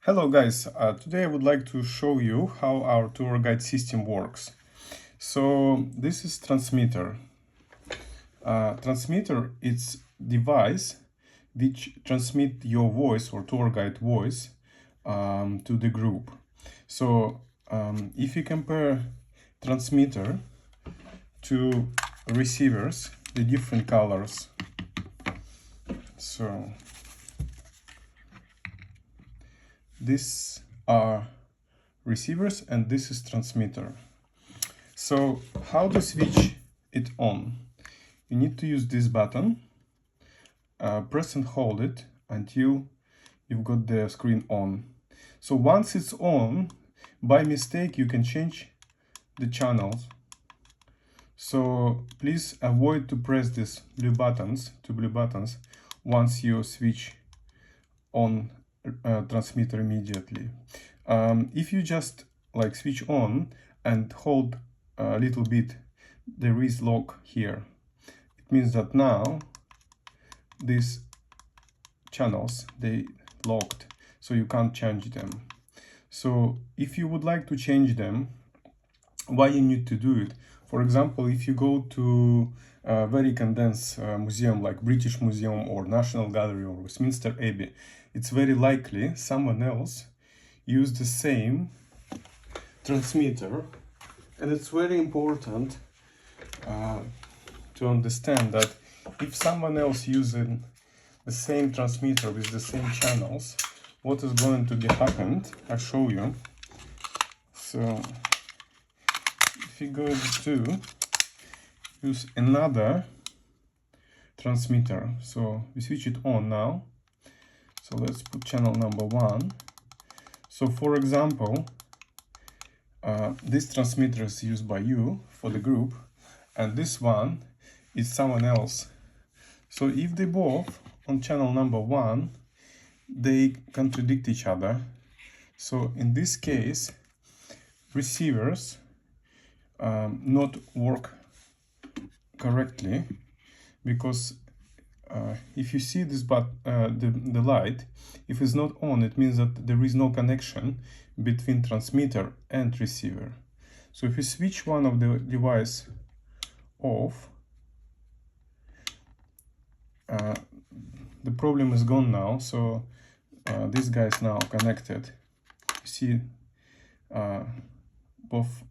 Hello guys, today I would like to show you how our tour guide system works. So this is transmitter. Transmitter is device which transmit your voice or tour guide voice to the group. So if you compare transmitter to receivers, the different colors. So these are receivers and this is transmitter. So how to switch it on? You need to use this button, press and hold it until you've got the screen on. So once it's on, by mistake you can change the channels. So please avoid to press these blue buttons once you switch on transmitter immediately. If you just like switch on and hold a little bit, there is lock here. It means that now these channels, they locked, so you can't change them. So if you would like to change them, why you need to do it? For example, if you go to a very condensed museum like British Museum or National Gallery or Westminster Abbey, it's very likely someone else used the same transmitter, and it's very important to understand that if someone else using the same transmitter with the same channels, what is going to be happened? I'll show you. So if you go to use another transmitter, so we switch it on now. So let's put channel number 1. So for example, this transmitter is used by you for the group, and this one is someone else. So if they both on channel number 1, they contradict each other. So in this case, receivers not work correctly, because if you see this the light, if it's not on, it means that there is no connection between transmitter and receiver. So if you switch one of the device off, the problem is gone now. So this guy is now connected. You see both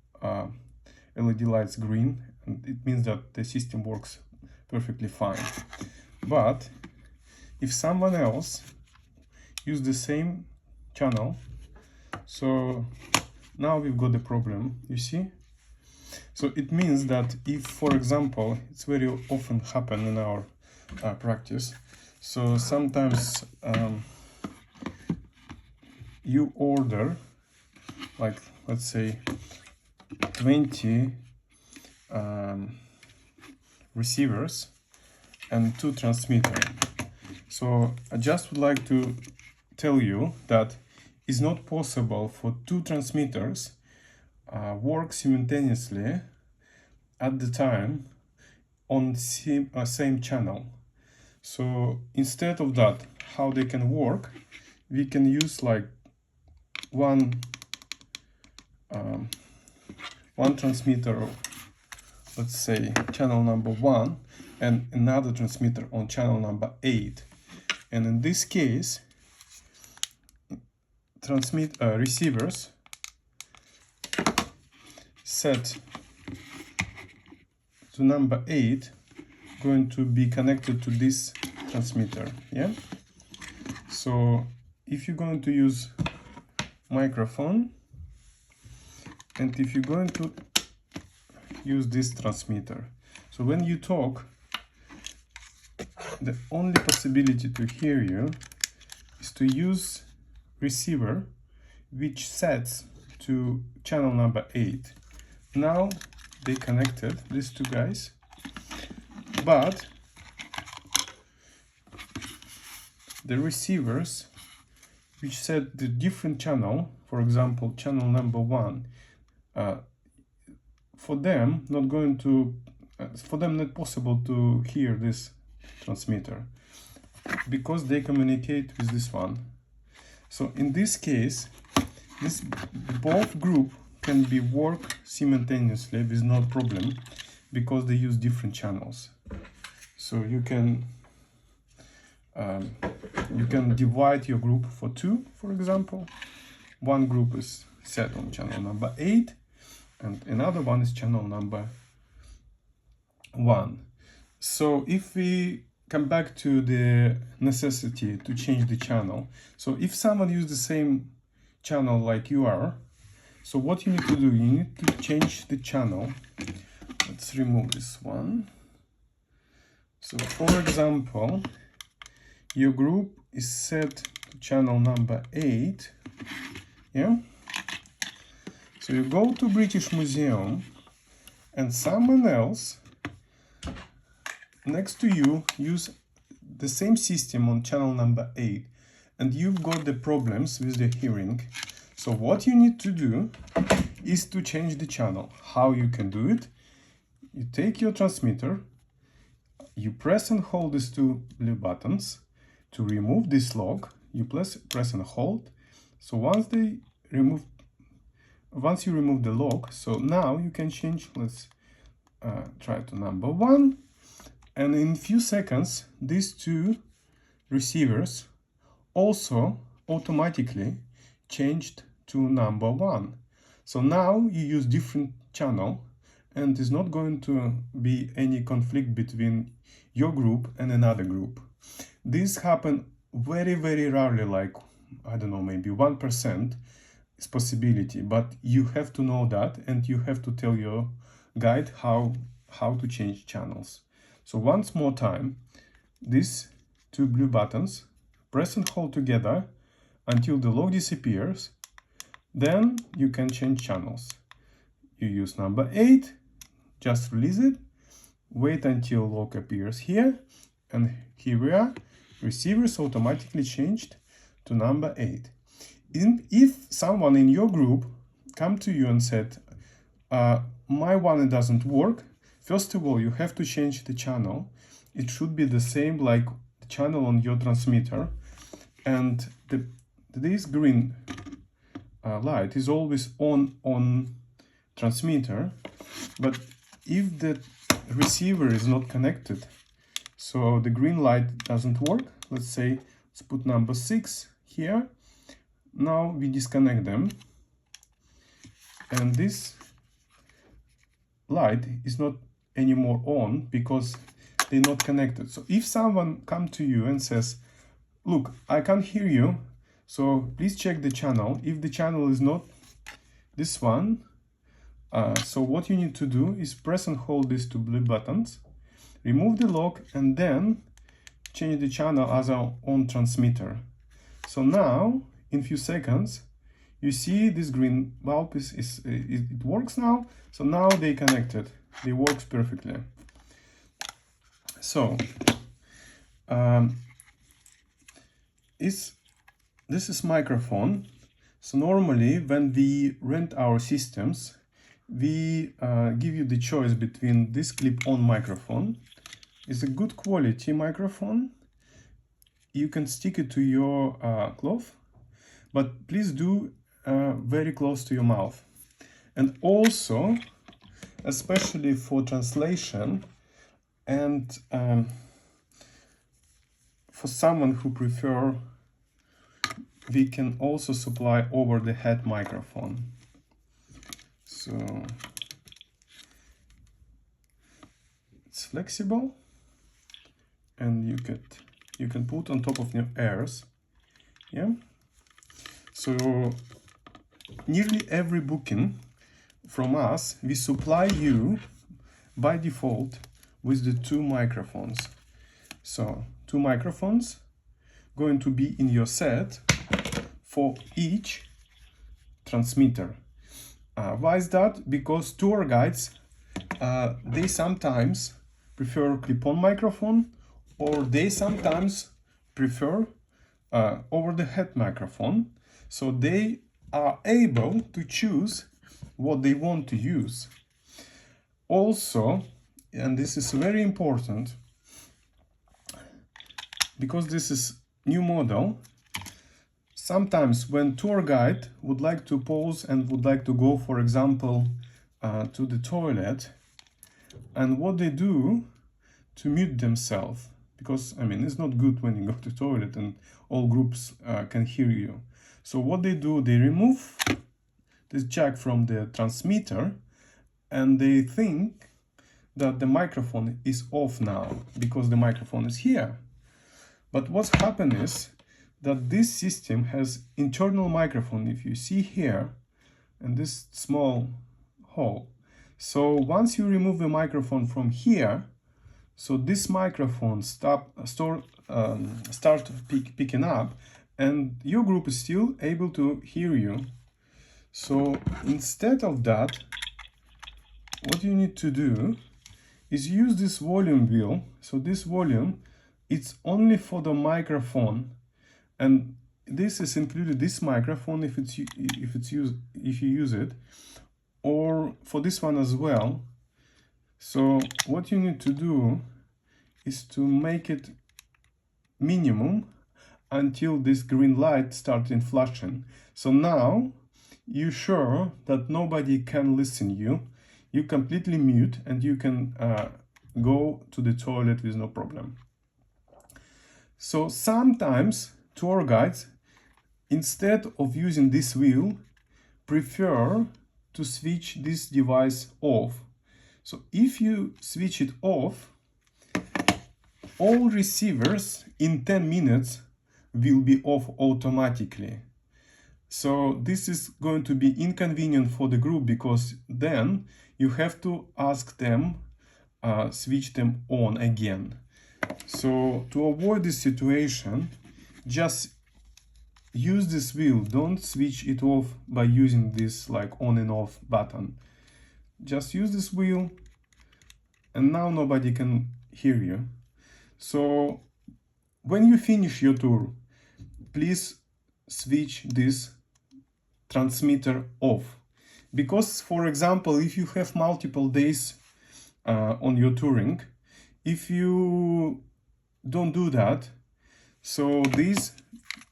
LED lights green, and it means that the system works perfectly fine. But if someone else use the same channel, so now we've got the problem, you see? So it means that if, for example, it's very often happen in our practice, so sometimes you order, like, let's say 20 receivers and 2 transmitters. So I just would like to tell you that it's not possible for 2 transmitters work simultaneously at the time on same channel. So instead of that, how they can work, we can use like one transmitter, let's say channel number 1, and another transmitter on channel number 8. And in this case, receivers set to number 8 going to be connected to this transmitter. Yeah. So if you're going to use microphone, and if you're going to use this transmitter, so when you talk, the only possibility to hear you is to use receiver which sets to channel number 8. Now they connected, these two guys, but the receivers which set the different channel, for example channel number 1, for them not possible to hear this transmitter, because they communicate with this one. So in this case, this both group can be work simultaneously with no problem, because they use different channels. So you can divide your group for two, for example. One group is set on channel number 8 and another one is channel number 1. So if we come back to the necessity to change the channel, so if someone uses the same channel like you are, so what you need to do, you need to change the channel. Let's remove this one. So for example, your group is set to channel number 8. Yeah. So you go to British Museum and someone else next to you use the same system on channel number 8, and you've got the problems with the hearing. So what you need to do is to change the channel. How you can do it? You take your transmitter, you press and hold these two blue buttons. To remove this lock, you press and hold. So once you remove the lock, so now you can change. Let's try to number 1, and in a few seconds these two receivers also automatically changed to number 1. So now you use different channel, and there's not going to be any conflict between your group and another group. This happens very, very rarely, like, I don't know, maybe 1% is possibility, but you have to know that, and you have to tell your guide how to change channels. So once more time, these two blue buttons, press and hold together until the lock disappears. Then you can change channels. You use number 8, just release it, wait until lock appears here, and here we are. Receivers automatically changed to number 8. If someone in your group come to you and said, my one doesn't work, first of all, you have to change the channel. It should be the same like the channel on your transmitter, and this green light is always on transmitter. But if the receiver is not connected, so the green light doesn't work. Let's say, let's put number 6 here. Now we disconnect them, and this light is not anymore on because they're not connected. So if someone comes to you and says, look, I can't hear you, so please check the channel. If the channel is not this one, so what you need to do is press and hold these two blue buttons, remove the lock, and then change the channel as our own transmitter. So now, in few seconds, you see this green bulb it works now. So now they connected. They works perfectly. So this is microphone. So normally when we rent our systems, we give you the choice between this clip-on microphone. It's a good quality microphone. You can stick it to your cloth, but please do very close to your mouth. And also, especially for translation and for someone who prefer, we can also supply over-the-head microphone. So it's flexible, and you can put on top of your ears. Yeah. So nearly every booking from us, we supply you by default with the 2 microphones. So 2 microphones going to be in your set for each transmitter. Why is that? Because tour guides, they sometimes prefer clip-on microphone, or they sometimes prefer over-the-head microphone. So they are able to choose what they want to use. Also, and this is very important, because this is new model, sometimes when tour guide would like to pause and would like to go, for example, to the toilet, and what they do to mute themselves, because I mean it's not good when you go to toilet and all groups can hear you. So what they do, they remove this jack from the transmitter and they think that the microphone is off now because the microphone is here. But what's happened is that this system has internal microphone, if you see here, and this small hole. So once you remove the microphone from here, so this microphone start picking up, and your group is still able to hear you. So instead of that, what you need to do is use this volume wheel. So this volume, it's only for the microphone, and this is included, this microphone if you use it, or for this one as well. So what you need to do is to make it minimum until this green light starts flashing. So now you're sure that nobody can listen you. You completely mute and you can go to the toilet with no problem. So sometimes tour guides, instead of using this wheel, prefer to switch this device off. So if you switch it off, all receivers in 10 minutes will be off automatically. So this is going to be inconvenient for the group, because then you have to ask them, switch them on again. So to avoid this situation, just use this wheel. Don't switch it off by using this like on and off button. Just use this wheel, and now nobody can hear you. So when you finish your tour, please switch this transmitter off. Because, for example, if you have multiple days on your touring, if you don't do that, so these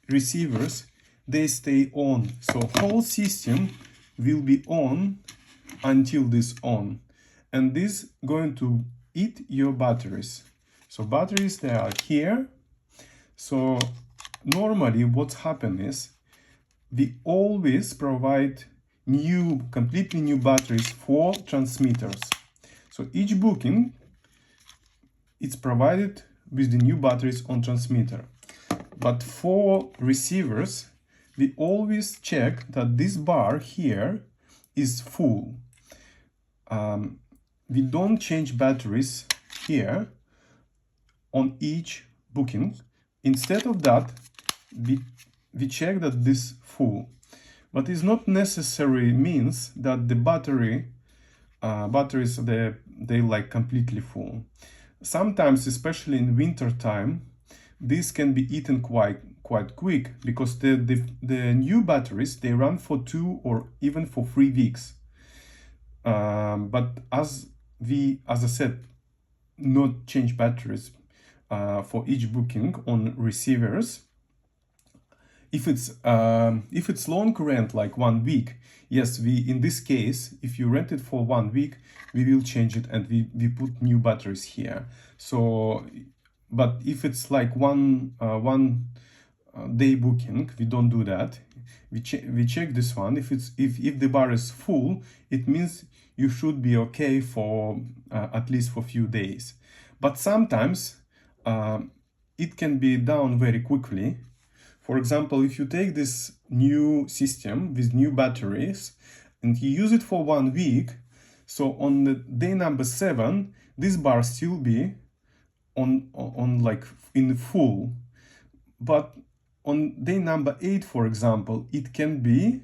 receivers, they stay on. So whole system will be on until this on. And this going to eat your batteries. So batteries, they are here. So normally what's happened is we always provide completely new batteries for transmitters. So each booking, it's provided with the new batteries on transmitter. But for receivers, we always check that this bar here is full. We don't change batteries here on each booking. Instead of that, we check that this full. But it's not necessarily means that the batteries they like completely full. Sometimes, especially in winter time, this can be eaten quite quick, because the new batteries, they run for 2 or even for 3 weeks. But as I said, not change batteries for each booking on receivers. If it's long rent, like 1 week, yes, in this case, if you rent it for 1 week, we will change it and we put new batteries here. So, but if it's like one day booking, we don't do that. We check this one. If the bar is full, it means you should be okay for at least for a few days. But sometimes it can be down very quickly. For example, if you take this new system with new batteries and you use it for 1 week, so on the day number 7, this bar still be on like in full. But on day number 8, for example, it can be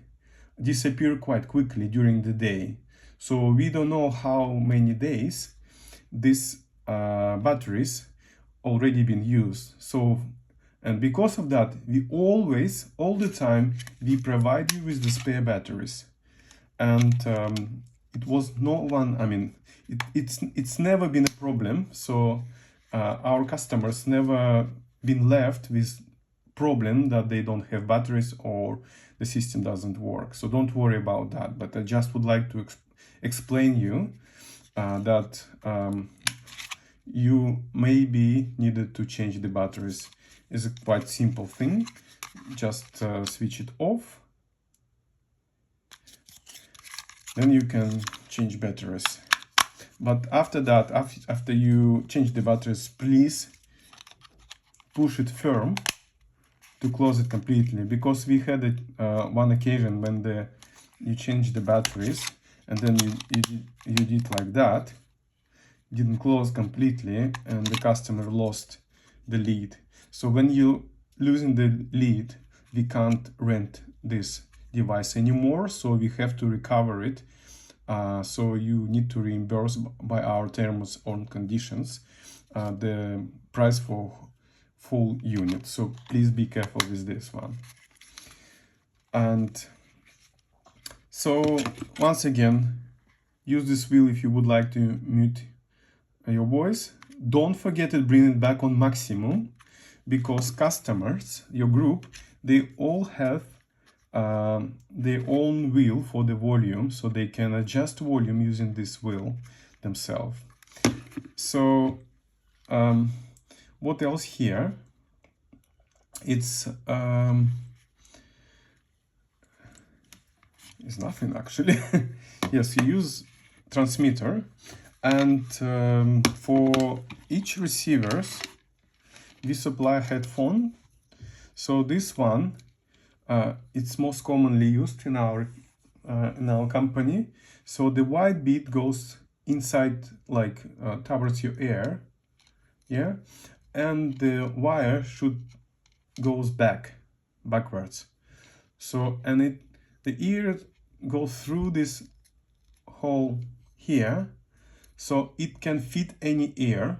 disappear quite quickly during the day. So we don't know how many days these batteries already been used. So, and because of that, we always, all the time, we provide you with the spare batteries. And it was no one, I mean, it's never been a problem. So our customers never been left with problem that they don't have batteries or the system doesn't work. So don't worry about that. But I just would like to explain you that you maybe needed to change the batteries. It's a quite simple thing. Just switch it off. Then you can change batteries. But after that, after you change the batteries, please push it firm to close it completely, because we had one occasion when you changed the batteries and then you did like that, didn't close completely, and the customer lost the lead. So when you losing the lead, we can't rent this device anymore, so we have to recover it. So you need to reimburse by our terms and conditions the price for full unit. So please be careful with this one. And so once again, use this wheel if you would like to mute your voice. Don't forget to bring it back on maximum, because customers, your group, they all have their own wheel for the volume, so they can adjust volume using this wheel themselves. So what else here? It's nothing actually. Yes, you use transmitter, and for each receivers we supply a headphone. So this one, it's most commonly used in our company. So the white bit goes inside, like towards your ear, yeah, and the wire goes backwards. So the ear goes through this hole here, so it can fit any ear,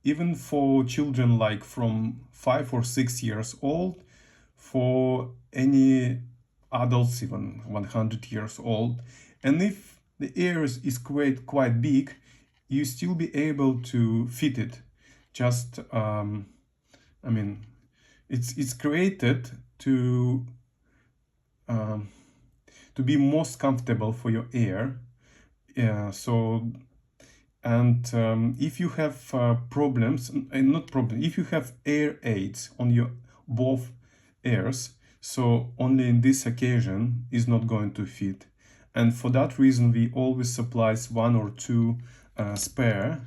even for children like from 5 or 6 years old, for any adults even 100 years old. And if the ear is quite big, you still be able to fit it. Just I mean, it's created to be most comfortable for your ear. So, and if you have problems, if you have ear aids on your both ears, so only in this occasion is not going to fit. And for that reason, we always supply 1 or 2 spare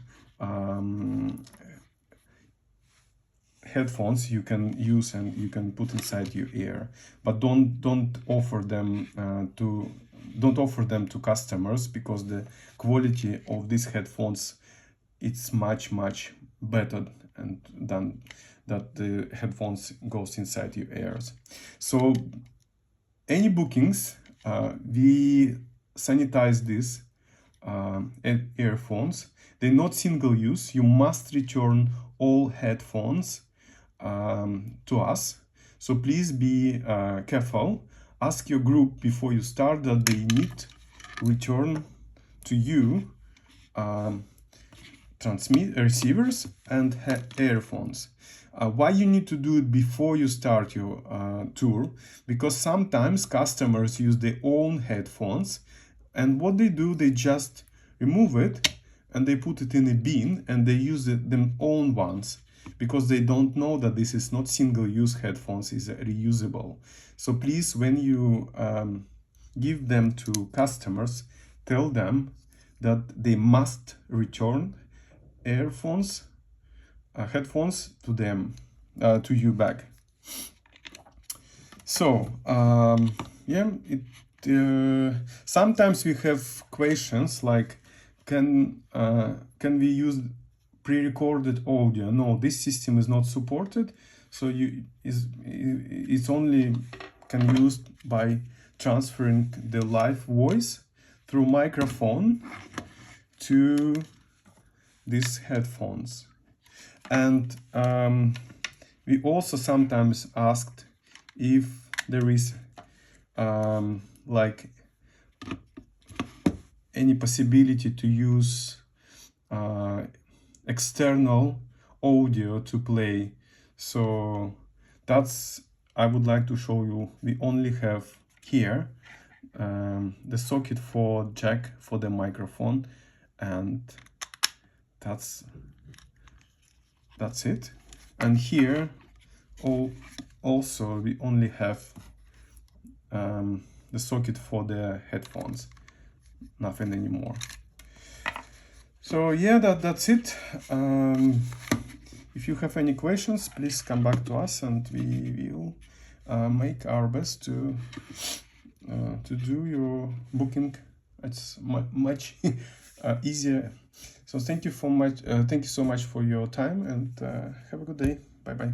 headphones you can use and you can put inside your ear. But don't offer them to customers, because the quality of these headphones, it's much better than that the headphones goes inside your ears. So any bookings, we sanitize these earphones. They're not single use. You must return all headphones to us. So please be careful. Ask your group before you start that they need return to you receivers and earphones. Why you need to do it before you start your tour? Because sometimes customers use their own headphones, and what they do, they just remove it and they put it in a bin and they use their own ones, because they don't know that this is not single-use headphones, is reusable. So please, when you give them to customers, tell them that they must return headphones to them, to you back. So yeah, sometimes we have questions like, can we use pre-recorded audio? No, this system is not supported. So it's only can used by transferring the live voice through microphone to these headphones. And we also sometimes asked if there is like any possibility to use external audio to play. So that's I would like to show you, we only have here the socket for jack for the microphone, and that's it. And here also we only have the socket for the headphones, nothing anymore. So yeah, that's it. If you have any questions, please come back to us, and we will make our best to do your booking. It's much easier. So thank you so much for your time, and have a good day. Bye bye.